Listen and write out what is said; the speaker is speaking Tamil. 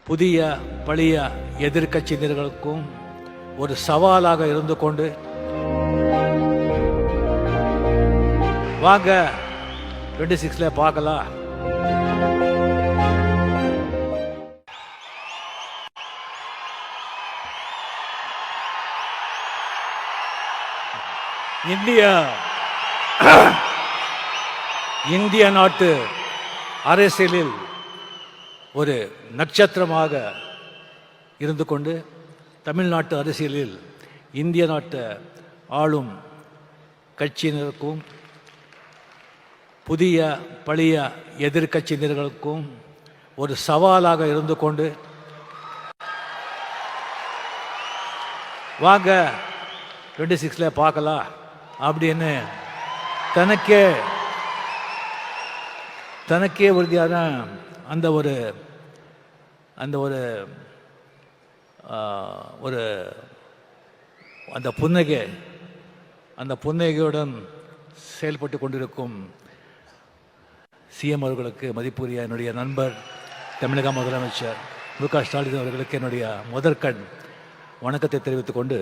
புதிய பழைய எதிர்க்கட்சியினர்களுக்கும் ஒரு சவாலாக இருந்து கொண்டு வாங்க 26ல பார்க்கலாம். இந்திய நாட்டு அரசியலில் ஒரு நட்சத்திரமாக இருந்து கொண்டு தமிழ்நாட்டு அரசியலில் இந்திய நாட்டு ஆளும் கட்சியினருக்கும் புதிய பழைய எதிர்க்கட்சியினர்களுக்கும் ஒரு சவாலாக இருந்து கொண்டு வாங்க 26ல பார்க்கலாம் அப்படின்னு தனக்கே உறுதியான அந்த புன்னகையுடன் செயல்பட்டு கொண்டிருக்கும் சிஎம் அவர்களுக்கு மதிப்புரிய என்னுடைய நண்பர் தமிழக முதலமைச்சர் மு க ஸ்டாலின் அவர்களுக்கு என்னுடைய முதற்கண் வணக்கத்தை தெரிவித்துக் கொண்டு